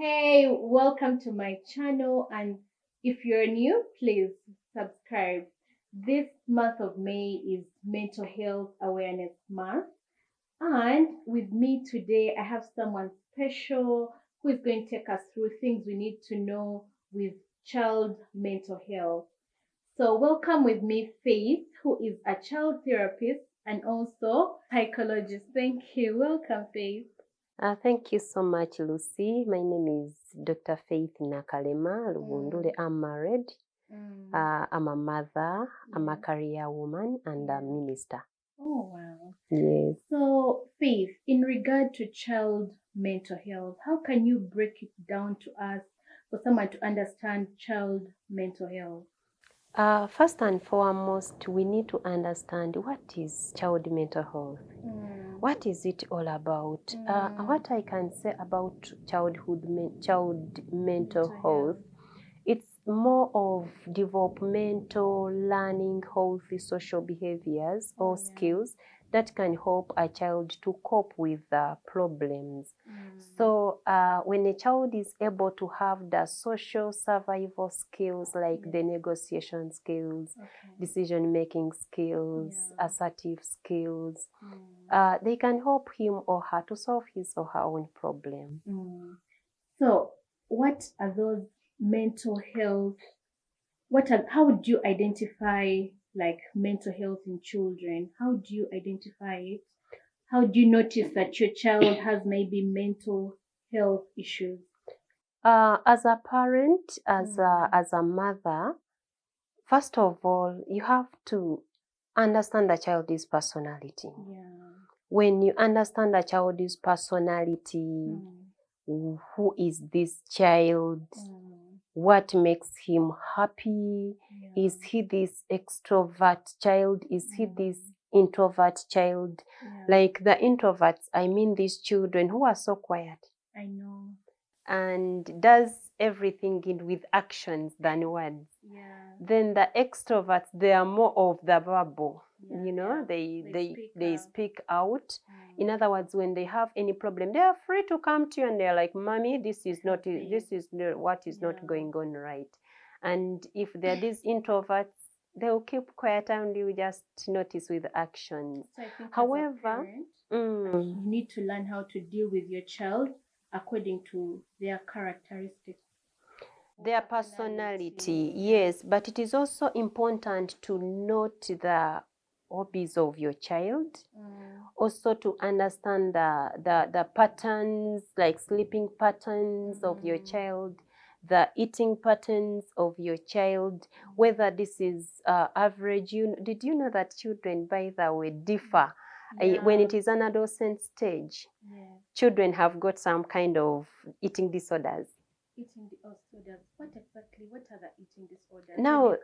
Hey, welcome to my channel. And if you're new, please subscribe. This month of May is Mental Health Awareness Month. And with me today, I have someone special who is going to take us through things we need to know with child mental health. So, welcome with me, Faith, who is a child therapist and also psychologist. Thank you. Welcome, Faith. Thank you so much, Lucy. My name is Dr. Faith Nakalema Lubundule. I'm married. I'm a mother. I'm a career woman and a minister. Oh, wow. Yes. So, Faith, in regard to child mental health, how can you break it down to us for someone to understand child mental health? First and foremost, we need to understand what is child mental health. What is it all about? What I can say about child mental health, it's more of developmental, learning, healthy social behaviors or skills that can help a child to cope with problems. So when a child is able to have the social survival skills like the negotiation skills, decision-making skills, assertive skills, they can help him or her to solve his or her own problem. So what are those mental health? How would you identify like mental health in children? How do you identify it? How do you notice that your child has maybe mental health issues? As a parent, as a mother, first of all, you have to understand the child's personality. When you understand the child's personality, who is this child? What makes him happy? Is he this extrovert child? Is he this introvert child? Like the introverts, I mean these children who are so quiet. I know. And does everything with actions than words. Then the extroverts, they are more of the verbal. They speak out. In other words, when they have any problem, they are free to come to you and they're like, "Mommy, this is what is not going on right." And if they're these introverts, they'll keep quiet and you just notice with actions. So I think however, you need to learn how to deal with your child according to their characteristics. Their personality, yes, but it is also important to note the hobbies of your child, also to understand the patterns, like sleeping patterns of your child, the eating patterns of your child, whether this is average. Did you know that children, by the way, differ? When it is an adolescent stage, children have got some kind of eating disorders. Eating disorders. What are the eating disorders? Now,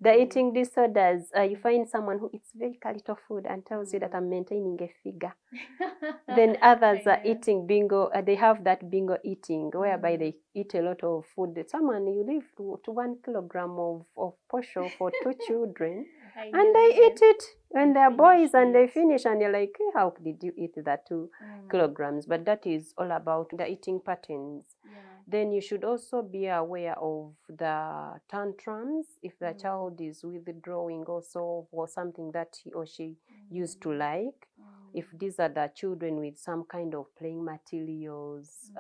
the eating disorders, you find someone who eats very little food and tells you that I'm maintaining a figure. Then others are eating bingo. They have that bingo eating, whereby they eat a lot of food. Someone, you live to 1 kilogram of portion for 2 children, and they eat it when they're boys, and they finish, and you're like, hey, how did you eat that 2 kilograms? But that is all about the eating patterns. Then you should also be aware of the tantrums. If the child is withdrawing also or something that he or she used to like. If these are the children with some kind of playing materials,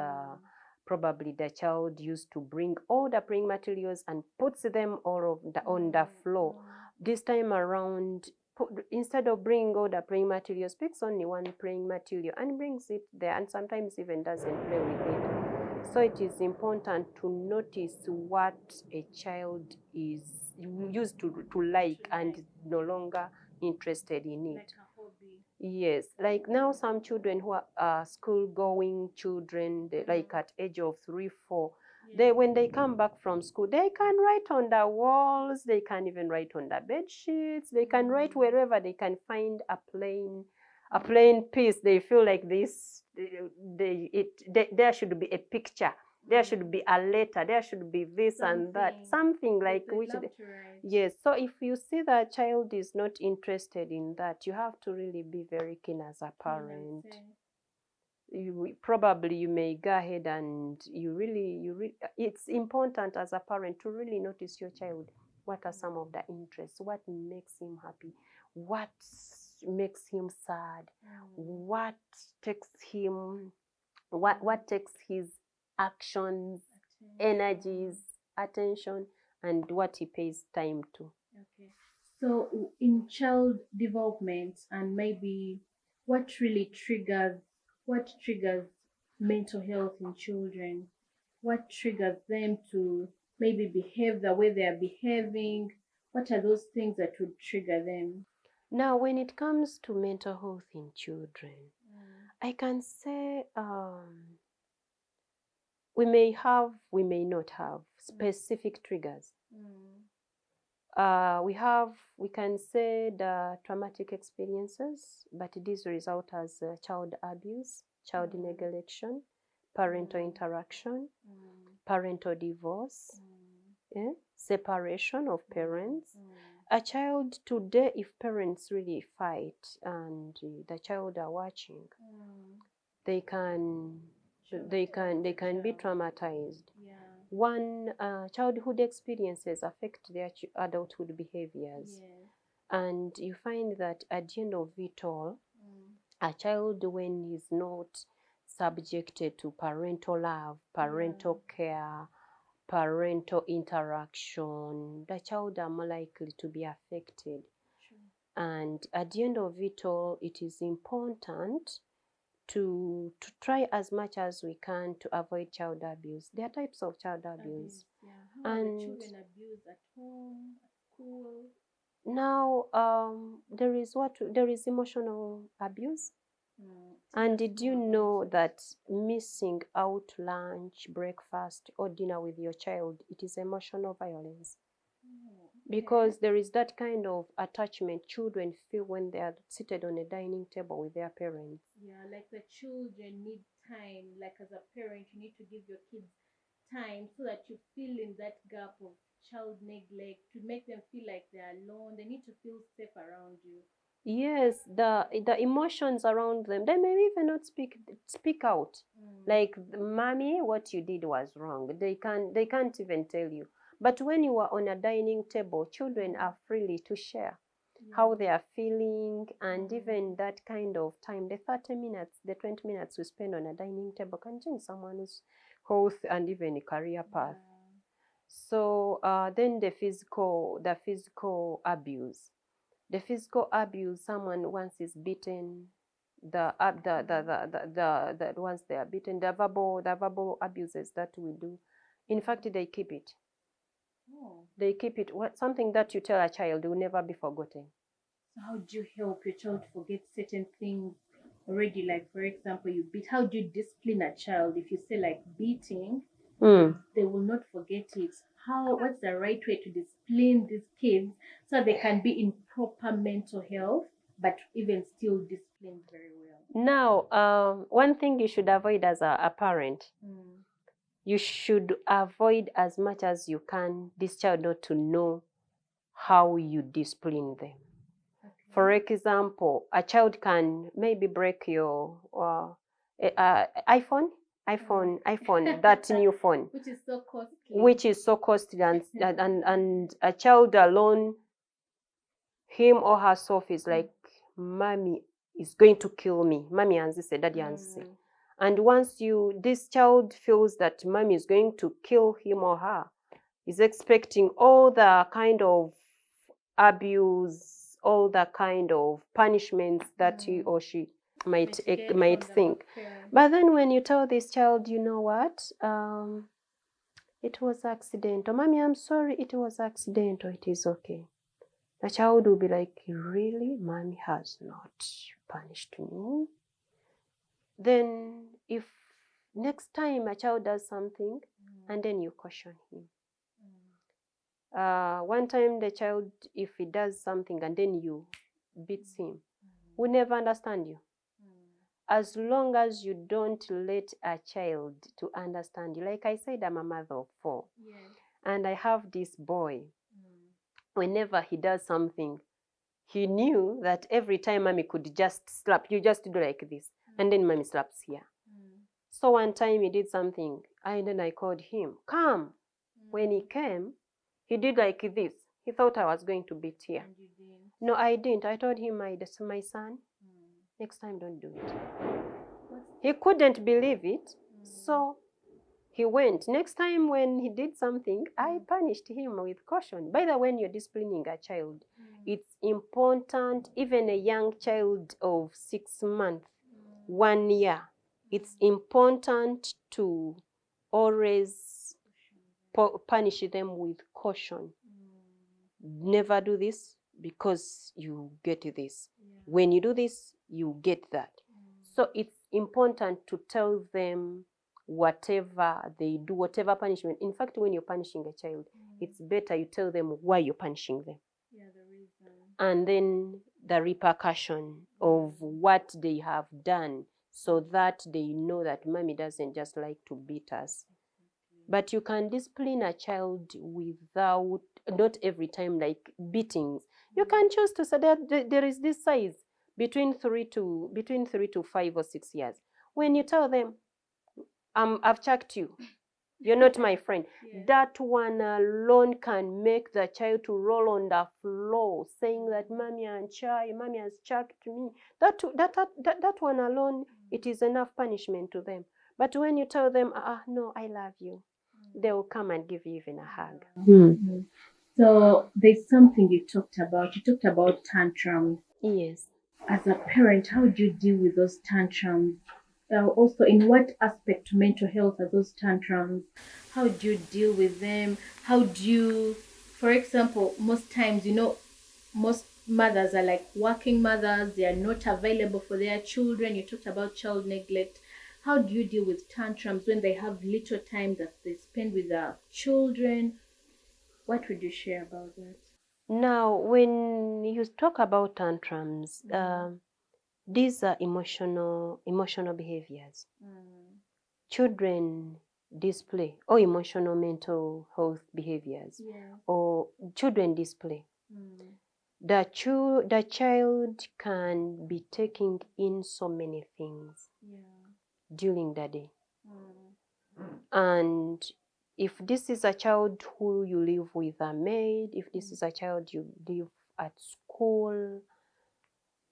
probably the child used to bring all the playing materials and puts them all on the floor. This time around, instead of bringing all the playing materials, picks only one playing material and brings it there, and sometimes even doesn't play with it. So it is important to notice what a child is used to like and no longer interested in it. Like a hobby. Yes, like now some children who are school-going children, like at age of 3, 4, when they come back from school, they can write on the walls, they can even write on the bed sheets, they can write wherever they can find a plain piece. They feel like this, there should be a picture, there should be a letter, there should be this and that, something like which. Yes, so if you see that child is not interested in that, you have to really be very keen as a parent. probably you may go ahead and it's important as a parent to really notice your child. What are some of the interests? What makes him happy? What makes him sad? What takes him, what takes his actions, energies, attention, and what he pays time to. Okay. So in child development, and maybe what really triggers mental health in children? What triggers them to maybe behave the way they are behaving? What are those things that would trigger them? Now, when it comes to mental health in children, I can say we may have, we may not have specific triggers. We can say the traumatic experiences, but this result as child abuse, child neglection, parental interaction, parental divorce, separation of parents. A child today, if parents really fight and the child are watching, they can be traumatized. One, childhood experiences affect their adulthood behaviors. And you find that at the end of it all, a child, when he's not subjected to parental love, parental care, parental interaction, the child are more likely to be affected. And at the end of it all, it is important to try as much as we can to avoid child abuse. There are types of child abuse. How are the children abused at home, at school? Now, there is emotional abuse. And did you know that missing out lunch, breakfast, or dinner with your child, it is emotional violence? Because there is that kind of attachment children feel when they are seated on a dining table with their parents. Yeah, like the children need time. Like as a parent, you need to give your kids time so that you fill in that gap of child neglect, to make them feel like they're alone. They need to feel safe around you. Yes, the emotions around them, they may even not speak out. Like, mommy, what you did was wrong. They can't even tell you. But when you are on a dining table, children are freely to share how they are feeling, and even that kind of time, the 30 minutes, the 20 minutes we spend on a dining table can change someone's health and even a career path. So then the physical abuse. The physical abuse, someone once is beaten, once they are beaten, the verbal abuses that we do, in fact, they keep it. They keep it. Something that you tell a child will never be forgotten. So how do you help your child forget certain things already? Like, for example, you beat. How do you discipline a child? If you say like beating, they will not forget it. What's the right way to discipline these kids so they can be in proper mental health, but even still disciplined very well? Now, one thing you should avoid as a parent, you should avoid as much as you can this child not to know how you discipline them. For example, a child can maybe break your iPhone, that new phone, which is so costly, and a child alone, him or herself is like, mommy is going to kill me. Mommy and say, daddy and say. And once this child feels that mommy is going to kill him or her, is expecting all the kind of abuse, all the kind of punishments that he or she might think. But then when you tell this child, you know what, it was accidental. Mommy, I'm sorry, it was accidental. It is okay. The child will be like, really? Mommy has not punished me. Then if next time a child does something, and then you caution him. One time the child, if he does something and then you beat him, will never understand you. As long as you don't let a child to understand you. Like I said, I'm a mother of 4. And I have this boy. Whenever he does something, he knew that every time mommy could just slap, you just do like this, and then mommy slaps here. So one time he did something, and then I called him, come. When he came, he did like this. He thought I was going to beat here. And you didn't. No, I didn't. I told him, my son, next time don't do it. He couldn't believe it. So he went. Next time when he did something, I punished him with caution. By the way, when you're disciplining a child, it's important, even a young child of 6 months, 1 year, it's important to always punish them with caution. Never do this because you get this. When you do this, you get that. So it's important to tell them whatever they do, whatever punishment. In fact, when you're punishing a child, it's better you tell them why you're punishing them. Yeah, the reason. And then the repercussion of what they have done, so that they know that mommy doesn't just like to beat us. But you can discipline a child without, not every time like beatings. You can choose to say that there is this size between 3 to 5 or 6 years. When you tell them, I've checked you, you're not my friend, that one alone can make the child to roll on the floor, saying that mommy has checked me. That one alone, it is enough punishment to them. But when you tell them, no, I love you, they will come and give you even a hug. So there's something you talked about. You talked about tantrums. Yes. As a parent, how do you deal with those tantrums? Also, in what aspect to mental health are those tantrums? How do you deal with them? How do you, for example, most times, most mothers are like working mothers. They are not available for their children. You talked about child neglect. How do you deal with tantrums when they have little time that they spend with their children? What would you share about that? Now, when you talk about tantrums, these are emotional behaviors. Children display, or emotional mental health behaviors, or children display. The child can be taking in so many things during the day. And if this is a child who you live with a maid, if this is a child you live at school,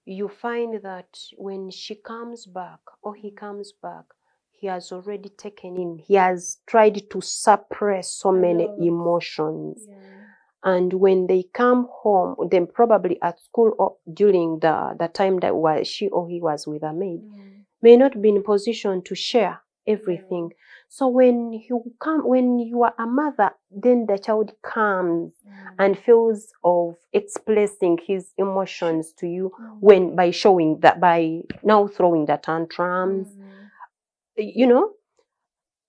you find that when she comes back or he comes back, he has already taken in, he has tried to suppress so many emotions. And when they come home, then probably at school or during the time that she or he was with a maid, may not be in a position to share everything. So when you are a mother, then the child comes and feels of expressing his emotions to you by showing that, by now throwing the tantrums,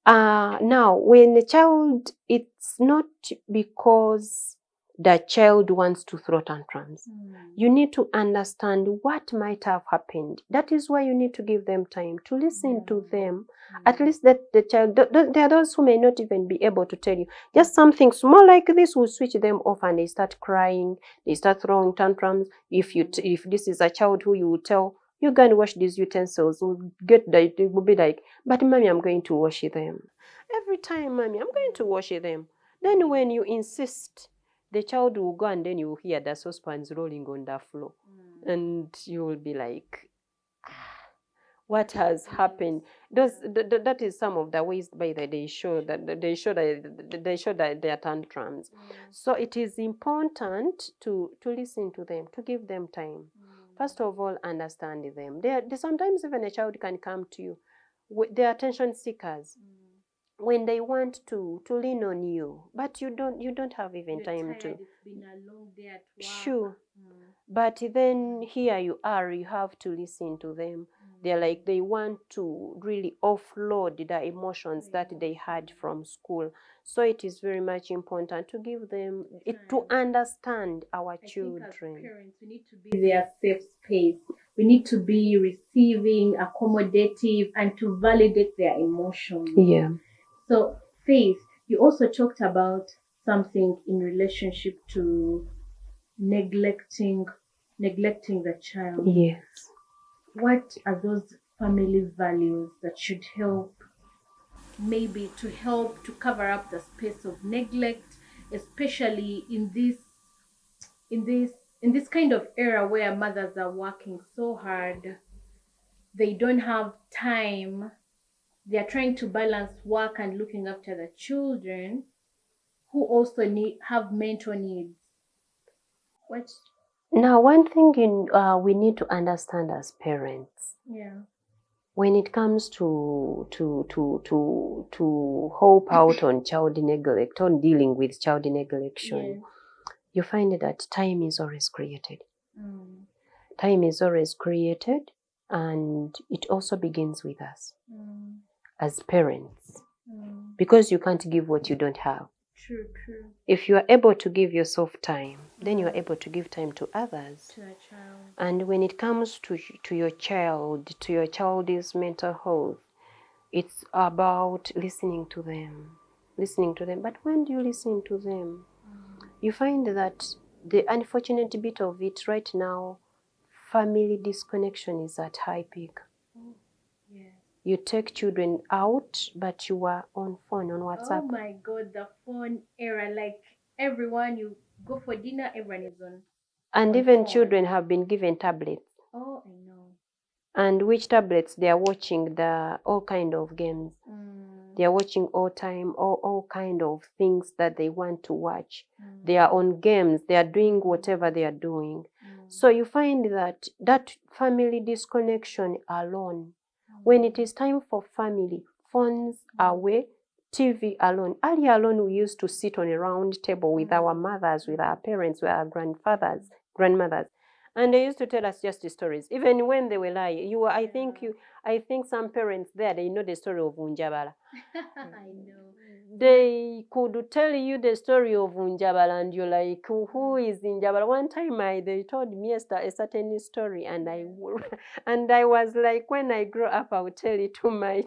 now when a child, it's not because the child wants to throw tantrums. You need to understand what might have happened. That is why you need to give them time to listen to them. At least that the child, there are those who may not even be able to tell you. Just something small like this will switch them off and they start crying, they start throwing tantrums. If this is a child who you will tell, you go and wash these utensils, they will be like, but mommy, I'm going to wash them. Every time, mommy, I'm going to wash them. Then when you insist, the child will go and then you will hear the saucepans rolling on the floor. And you will be like, what has happened? That is some of the ways by the they show that they are tantrums. So it is important to listen to them, to give them time. First of all, understand them. They sometimes even a child can come to you. They are attention seekers. When they want to lean on you, but you don't have even time to. It's been a long day at work. Sure. But then here you are, you have to listen to them. They're like, they want to really offload the emotions that they had from school. So it is very much important to give them, to understand our children. As parents, we need to be their safe space. We need to be receiving, accommodative, and to validate their emotions. Yeah. So, Faith, you also talked about something in relationship to neglecting the child. Yes. What are those family values that should help, maybe to help to cover up the space of neglect, especially in this in this kind of era where mothers are working so hard, they don't have time, they are trying to balance work and looking after the children who also have mental needs. What? Now, one thing we need to understand as parents, Yeah. when it comes to hope out on child neglect, on dealing with child neglection, Yes. you find that time is always created. Mm. Time is always created, and it also begins with us as parents, because you can't give what you don't have. True, true. If you are able to give yourself time, then you are able to give time to others. To a child. And when it comes to your child's mental health, it's about listening to them. But when do you listen to them? You find that the unfortunate bit of it right now, family disconnection is at high peak. Yes. You take children out, but you are on phone, on WhatsApp. Oh my God, the phone era! Like everyone, you go for dinner, everyone is on. And on even phone. children have been given tablets. Oh, I know. And which tablets? They are watching all kind of games. They are watching all kind of things that they want to watch. They are on games. They are doing whatever they are doing. So you find that family disconnection alone, when it is time for family, phones away, TV alone. Earlier alone, we used to sit on a round table with our mothers, with our parents, with our grandfathers, grandmothers. And they used to tell us just the stories, even when they were lying. I think some parents there, they know the story of Unjabala. I know. They could tell you the story of Unjabala, and you're like, who is Unjabala? One time they told me a certain story, and I was like, when I grow up, I will tell it to my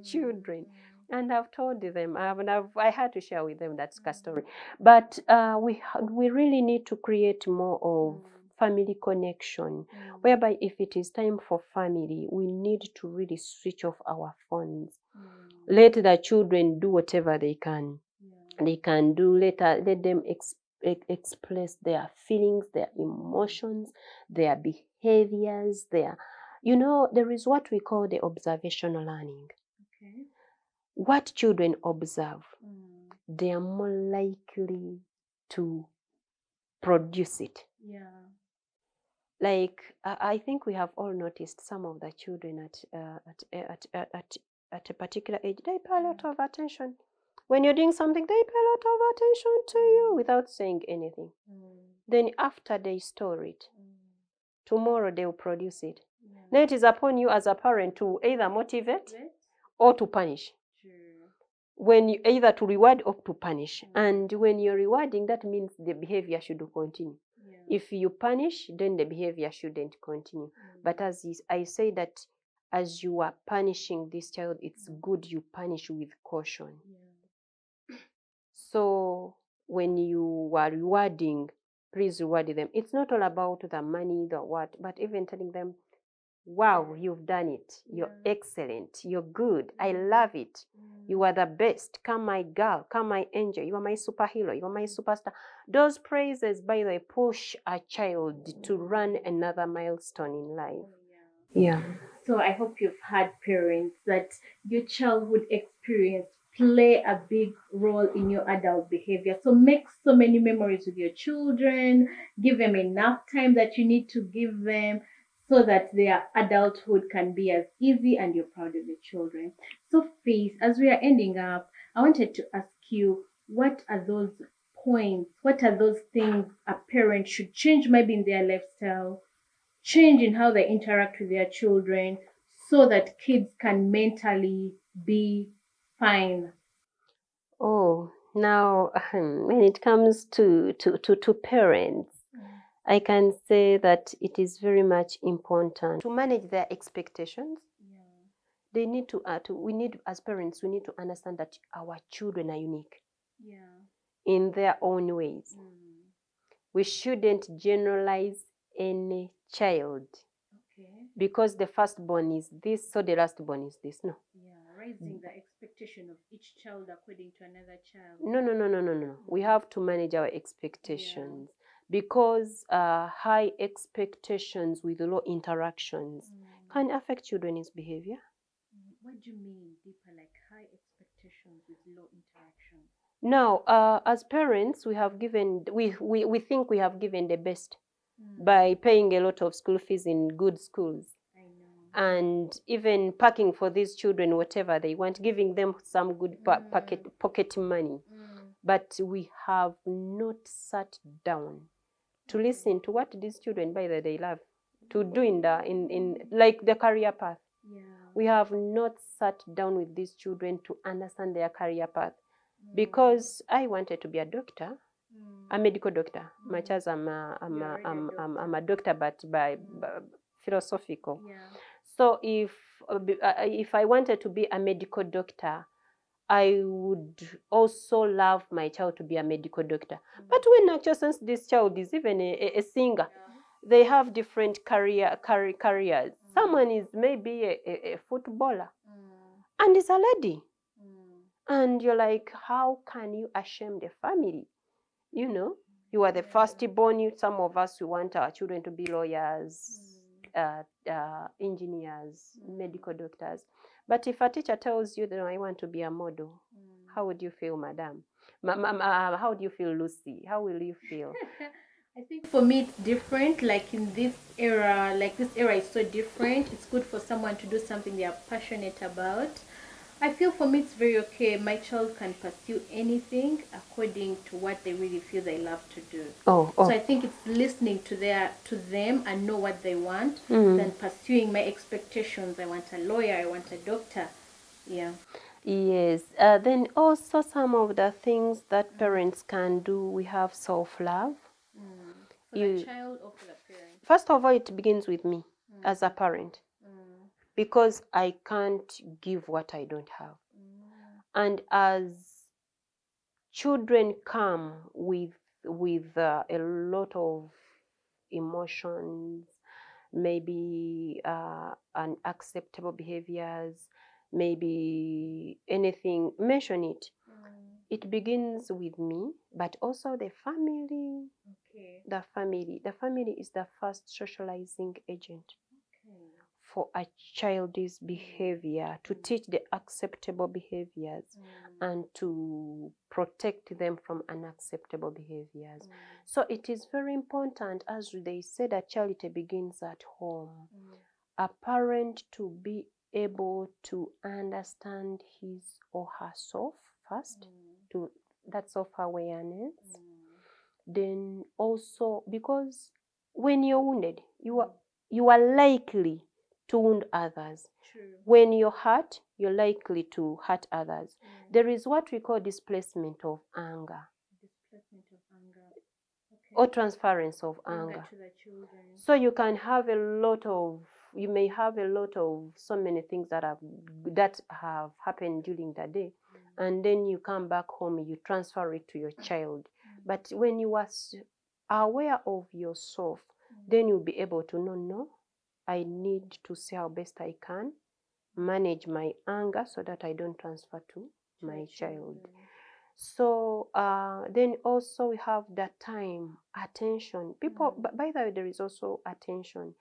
children. And I've told them, I had to share with them that story. But we really need to create more of family connection, whereby if it is time for family, we need to really switch off our phones. Let the children do whatever they can. They can do. Let them express their feelings, their emotions, their behaviors. There is what we call the observational learning. Okay. What children observe, they are more likely to produce it. Yeah. Like I think we have all noticed some of the children at a particular age, they pay a lot of attention. When you're doing something, they pay a lot of attention to you without saying anything. Then after they store it, tomorrow they will produce it. Now it is upon you as a parent to either motivate or to punish. When you either to reward or to punish. And when you're rewarding, that means the behavior should continue. If you punish, then the behavior shouldn't continue. But as I say that as you are punishing this child, it's good you punish with caution. So when you are rewarding, please reward them. It's not all about the money, the what, but even telling them, wow, you've done it. You're excellent. You're good. I love it. You are the best. Come, my girl. Come, my angel. You are my superhero. You are my superstar. Those praises, by the way, push a child to run another milestone in life. Yeah. So I hope you've had parents that your childhood experience play a big role in your adult behavior. So make so many memories with your children. Give them enough time that you need to give them, so that their adulthood can be as easy and you're proud of your children. So Faith, as we are ending up, I wanted to ask you, what are those points, what are those things a parent should change maybe in their lifestyle, change in how they interact with their children, so that kids can mentally be fine? Oh, now when it comes to parents, I can say that it is very much important to manage their expectations. They need we need, as parents, we need to understand that our children are unique in their own ways. We shouldn't generalize any child. because the firstborn is this, so the lastborn is this. No. Yeah, raising the expectation of each child according to another child. No. We have to manage our expectations because high expectations with low interactions can affect children's behavior. What do you mean deeper, like high expectations with low interaction? Now, as parents, we think we have given the best by paying a lot of school fees in good schools. I know. And even packing for these children whatever they want, giving them some good pocket money. But we have not sat down to listen to what these children, by the they love to do in like the career path. Yeah. We have not sat down with these children to understand their career path. Because I wanted to be a doctor, a medical doctor, much as I'm a doctor, but by philosophical. Yeah. So if I wanted to be a medical doctor, I would also love my child to be a medical doctor. But when actually, since this child is even a singer, they have different careers. Someone is maybe a footballer, and is a lady. And you're like, how can you shame the family? You know, you are the firstborn. Some of us, we want our children to be lawyers, engineers, medical doctors. But if a teacher tells you that I want to be a model, how would you feel, madam? How do you feel, Lucy? How will you feel? I think for me it's different. Like in this era, is so different. It's good for someone to do something they are passionate about. I feel for me it's very okay. My child can pursue anything according to what they really feel they love to do. So I think it's listening to them and know what they want than pursuing my expectations. I want a lawyer, I want a doctor. Yeah. Yes. Then also some of the things that parents can do, we have self-love. For the child or for the parent? First of all, it begins with me as a parent. Because I can't give what I don't have. And as children come with a lot of emotions, maybe unacceptable behaviors, maybe anything, mention it. It begins with me, but also the family. Okay. The family is the first socializing agent for a child's behavior, to teach the acceptable behaviors and to protect them from unacceptable behaviors. So it is very important, as they say, that charity begins at home. A parent to be able to understand his or herself first, to that self-awareness. Then also, because when you're wounded, you are likely to wound others. True. When you're hurt, you're likely to hurt others. There is what we call displacement of anger. Displacement of anger. Okay. Or transference of anger. To the children. So you can have you may have a lot of so many things that have happened during the day, and then you come back home, you transfer it to your child. But when you are aware of yourself, then you'll be able to know, no, I need to see how best I can manage my anger so that I don't transfer to my child. So then also we have that time, attention. People, by the way, there is also attention.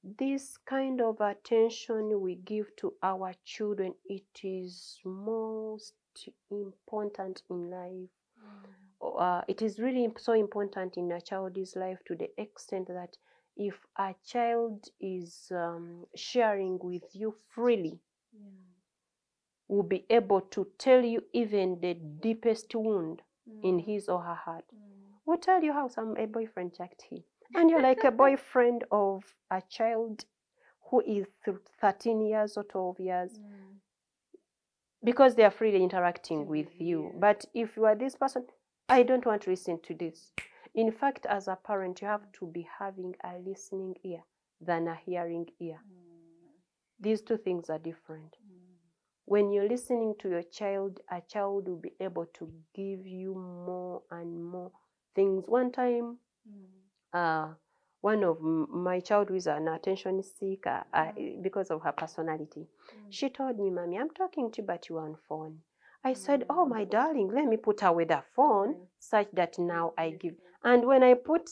This kind of attention we give to our children, it is most important in life. It is really so important in a child's life, to the extent that if a child is sharing with you freely, will be able to tell you even the deepest wound in his or her heart. Will tell you how a boyfriend checked him. And you're like a boyfriend of a child who is 13 years or 12 years. Because they are freely interacting with you. But if you are this person, I don't want to listen to this. In fact, as a parent, you have to be having a listening ear than a hearing ear. These two things are different. When you're listening to your child, a child will be able to give you more and more things. One time, one of my child who is an attention seeker because of her personality. She told me, Mommy, I'm talking to you, but you're on phone. I said, oh, my darling, let me put away the phone such that now I give. And when I put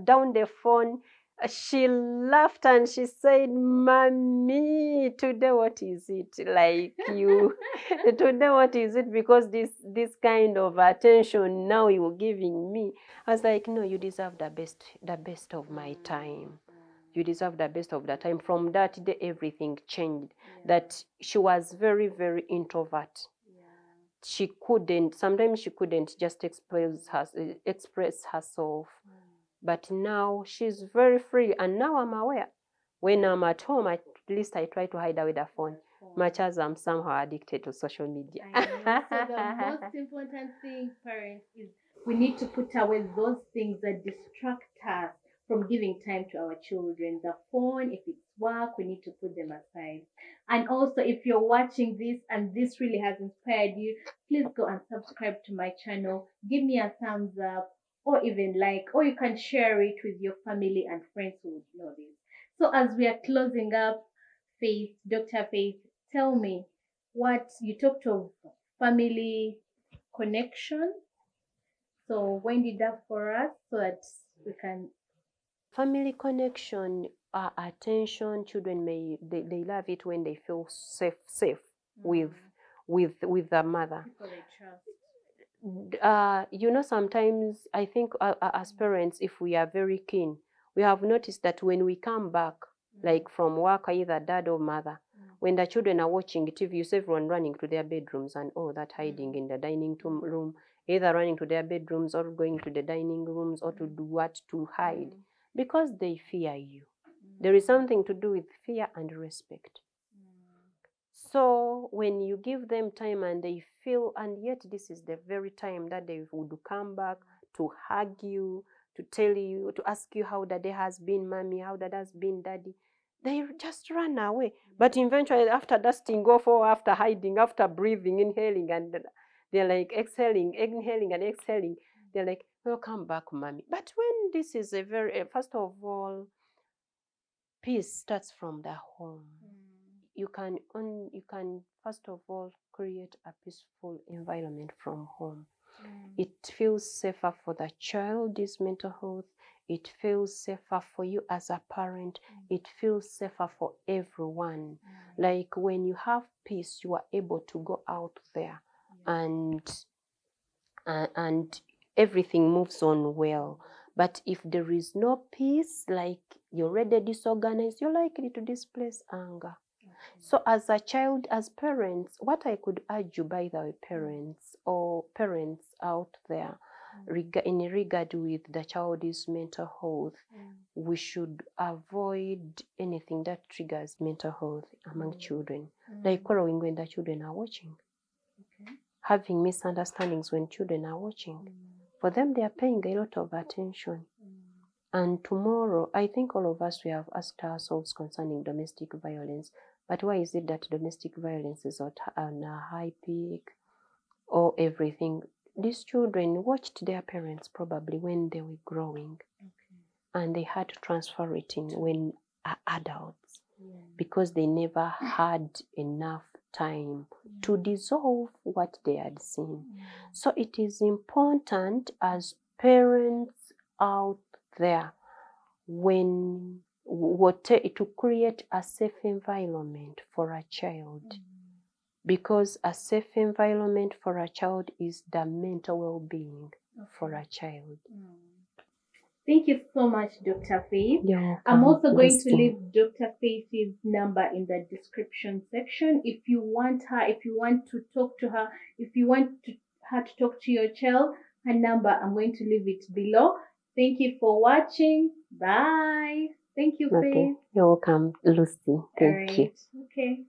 down the phone, she laughed and she said, Mommy, today what is it? Like you, today what is it? Because this kind of attention now you're giving me. I was like, no, you deserve the best of my time. You deserve the best of the time. From that day, everything changed. That she was very, very introvert. Sometimes she couldn't just express herself. But now she's very free, and now I'm aware. When I'm at home, at least I try to hide away the phone, much as I'm somehow addicted to social media. I know. So the most important thing, parents, is we need to put away those things that distract us from giving time to our children. The phone, if it's work, we need to put them aside. And also, if you're watching this and this really has inspired you, please go and subscribe to my channel. Give me a thumbs up, or even like, or you can share it with your family and friends who would know this. So as we are closing up, Faith, Dr. Faith, tell me what you talked of family connection. So wind it up for us so that we can. Family connection, attention. Children they love it when they feel safe with the mother. People they trust. Sometimes I think as parents, if we are very keen, we have noticed that when we come back, like from work, either dad or mother, when the children are watching TV, you see everyone running to their bedrooms and that hiding in the dining room, either running to their bedrooms or going to the dining rooms or to do what, to hide, because they fear you. There is something to do with fear and respect. So when you give them time and they feel, and yet this is the very time that they would come back to hug you, to tell you, to ask you how the day has been, Mommy, how that has been, Daddy, they just run away. But eventually, after dusting off or after hiding, after breathing, inhaling, and they're like exhaling, inhaling and exhaling, they're like, welcome back, Mommy. But when this is a very, first of all, peace starts from the home. You can first of all create a peaceful environment from home. It feels safer for the child's mental health. It feels safer for you as a parent. It feels safer for everyone. Like when you have peace, you are able to go out there and everything moves on well. But if there is no peace, like you're already disorganized, you're likely to displace anger. So as a child, as parents, what I could urge you, by the way, parents or parents out there, in regard with the child's mental health, we should avoid anything that triggers mental health among children, like quarreling when the children are watching, having misunderstandings when children are watching. For them, they are paying a lot of attention. And tomorrow, I think all of us, we have asked ourselves concerning domestic violence. But why is it that domestic violence is on a high peak or everything? These children watched their parents probably when they were growing, and they had to transfer it in when adults, because they never had enough time to dissolve what they had seen. So it is important as parents out there to create a safe environment for a child, because a safe environment for a child is the mental well-being for a child. Thank you so much, Dr. Faith. You're I'm also going welcome. to leave Dr. Faith's number in the description section. If you want her, if you want to talk to her, if you want her to talk to your child, her number, I'm going to leave it below. Thank you for watching. Bye. Thank you, Faith. Okay. You're welcome, Lucy. Thank you. Okay.